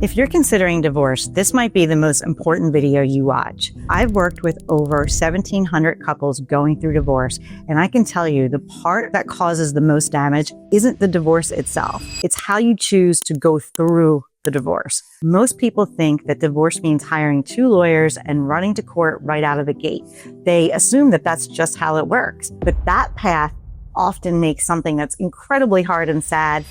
If you're considering divorce, this might be the most important video you watch. I've worked with over 1,700 couples going through divorce, and I can tell you the part that causes the most damage isn't the divorce itself. It's how you choose to go through the divorce. Most people think that divorce means hiring 2 lawyers and running to court right out of the gate. They assume that that's just how it works. But that path often makes something that's incredibly hard and sad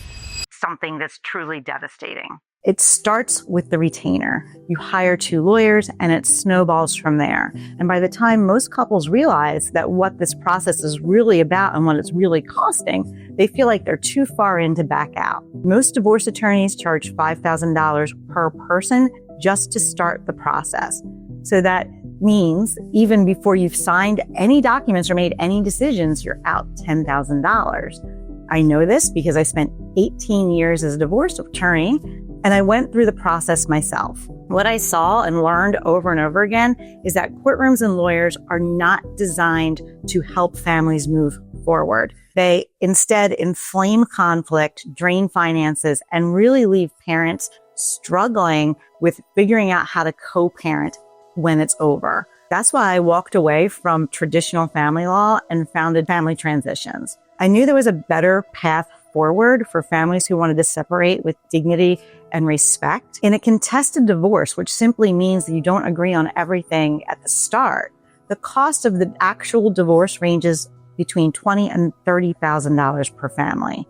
something that's truly devastating. It starts with the retainer. You hire 2 lawyers and it snowballs from there. And by the time most couples realize that what this process is really about and what it's really costing, they feel like they're too far in to back out. Most divorce attorneys charge $5,000 per person just to start the process. So that means even before you've signed any documents or made any decisions, you're out $10,000. I know this because I spent 18 years as a divorce attorney, and I went through the process myself. What I saw and learned over and over again is that courtrooms and lawyers are not designed to help families move forward. They instead inflame conflict, drain finances, and really leave parents struggling with figuring out how to co-parent when it's over. That's why I walked away from traditional family law and founded Family Transitions. I knew there was a better path forward for families who wanted to separate with dignity and respect. In a contested divorce, which simply means that you don't agree on everything at the start, the cost of the actual divorce ranges between $20,000 and $30,000 per family.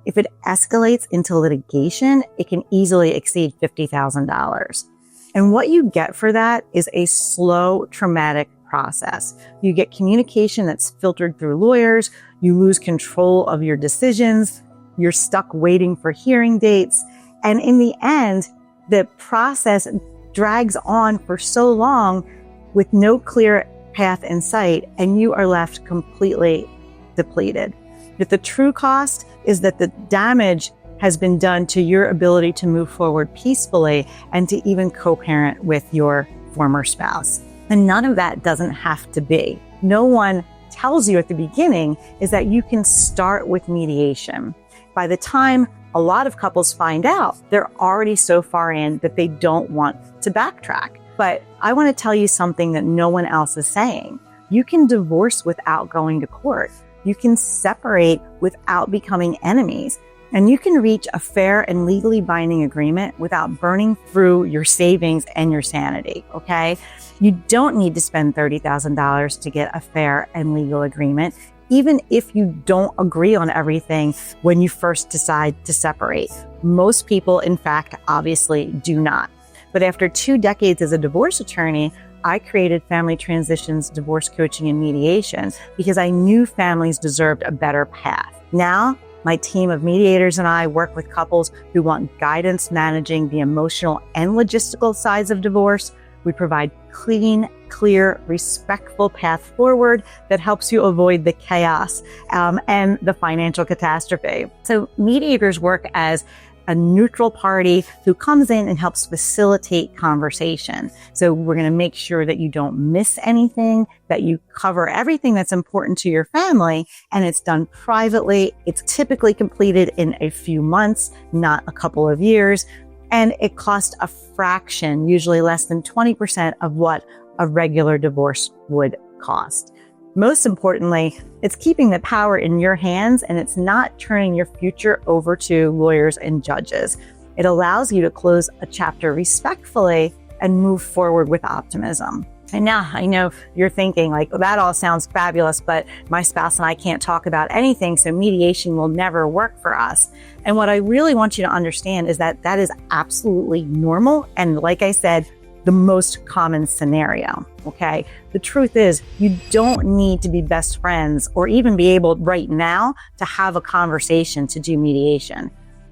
If it escalates into litigation, it can easily exceed $50,000. And what you get for that is a slow, traumatic process. You get communication that's filtered through lawyers. You lose control of your decisions. You're stuck waiting for hearing dates. And in the end, the process drags on for so long with no clear path in sight, and you are left completely depleted. But the true cost is that the damage has been done to your ability to move forward peacefully and to even co-parent with your former spouse. And none of that doesn't have to be. No one tells you at the beginning is that you can start with mediation. By the time a lot of couples find out, they're already so far in that they don't want to backtrack. But I want to tell you something that no one else is saying. You can divorce without going to court. You can separate without becoming enemies. And you can reach a fair and legally binding agreement without burning through your savings and your sanity, okay? You don't need to spend $30,000 to get a fair and legal agreement, even if you don't agree on everything when you first decide to separate. Most people, in fact, obviously do not. But after 2 decades as a divorce attorney, I created Family Transitions, Divorce Coaching, and Mediation because I knew families deserved a better path. Now, my team of mediators and I work with couples who want guidance managing the emotional and logistical sides of divorce. We provide clean, clear, respectful path forward that helps you avoid the chaos and the financial catastrophe. So mediators work as a neutral party who comes in and helps facilitate conversation. So we're going to make sure that you don't miss anything, that you cover everything that's important to your family, and it's done privately. It's typically completed in a few months, not a couple of years, and it costs a fraction, usually less than 20% of what a regular divorce would cost. Most importantly, it's keeping the power in your hands, and it's not turning your future over to lawyers and judges. It allows you to close a chapter respectfully and move forward with optimism. And now I know you're thinking like, well, that all sounds fabulous, but my spouse and I can't talk about anything, so mediation will never work for us. And what I really want you to understand is that that is absolutely normal. And like I said, the most common scenario, okay? The truth is, you don't need to be best friends or even be able right now to have a conversation to do mediation.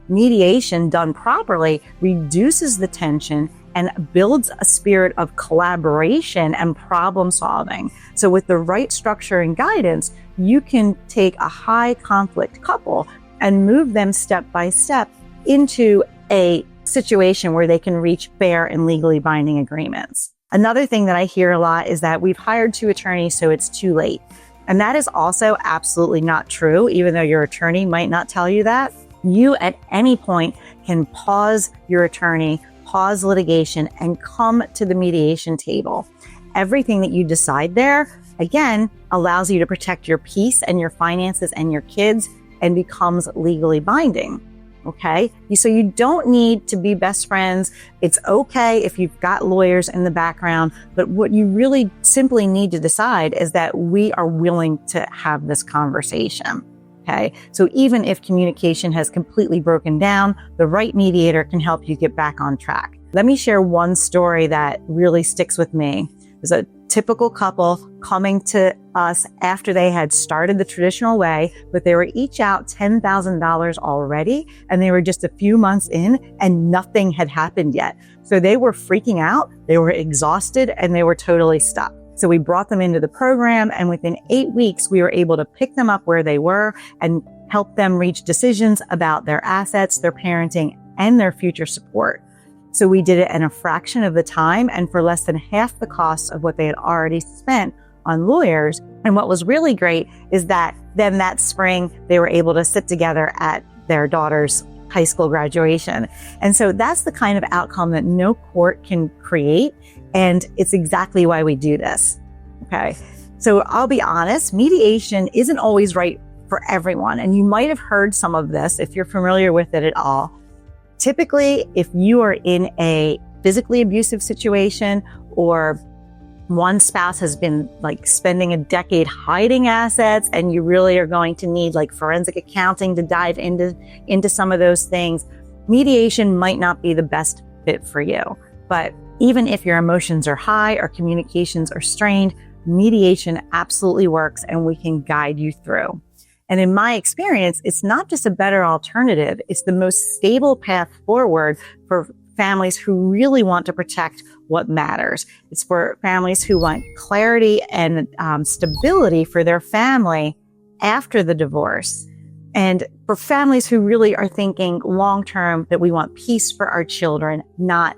Mediation done properly reduces the tension and builds a spirit of collaboration and problem solving. So with the right structure and guidance, you can take a high conflict couple and move them step by step into a situation where they can reach fair and legally binding agreements. Another thing that I hear a lot is that we've hired 2 attorneys, so it's too late. And that is also absolutely not true, even though your attorney might not tell you that. You at any point can pause your attorney, pause litigation and come to the mediation table. Everything that you decide there, again, allows you to protect your peace and your finances and your kids and becomes legally binding. Okay? So you don't need to be best friends. It's okay if you've got lawyers in the background, but what you really simply need to decide is that we are willing to have this conversation. Okay? So even if communication has completely broken down, the right mediator can help you get back on track. Let me share one story that really sticks with me. There's a typical couple coming to us after they had started the traditional way, but they were each out $10,000 already, and they were just a few months in and nothing had happened yet. So they were freaking out, they were exhausted, and they were totally stuck. So we brought them into the program, and within 8 weeks, we were able to pick them up where they were and help them reach decisions about their assets, their parenting, and their future support. So we did it in a fraction of the time and for less than half the cost of what they had already spent on lawyers. And what was really great is that then that spring, they were able to sit together at their daughter's high school graduation. And so that's the kind of outcome that no court can create. And it's exactly why we do this. Okay. So I'll be honest, mediation isn't always right for everyone. And you might have heard some of this if you're familiar with it at all. Typically, if you are in a physically abusive situation or one spouse has been like spending a decade hiding assets and you really are going to need like forensic accounting to dive into some of those things, mediation might not be the best fit for you. But even if your emotions are high or communications are strained, mediation absolutely works and we can guide you through. And in my experience, it's not just a better alternative. It's the most stable path forward for families who really want to protect what matters. It's for families who want clarity and stability for their family after the divorce. And for families who really are thinking long-term that we want peace for our children, not,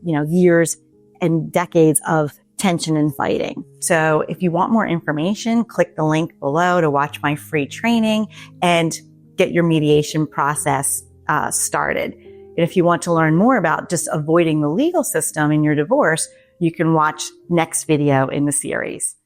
years and decades of tension and fighting. So if you want more information, click the link below to watch my free training and get your mediation process started. And if you want to learn more about just avoiding the legal system in your divorce, you can watch next video in the series.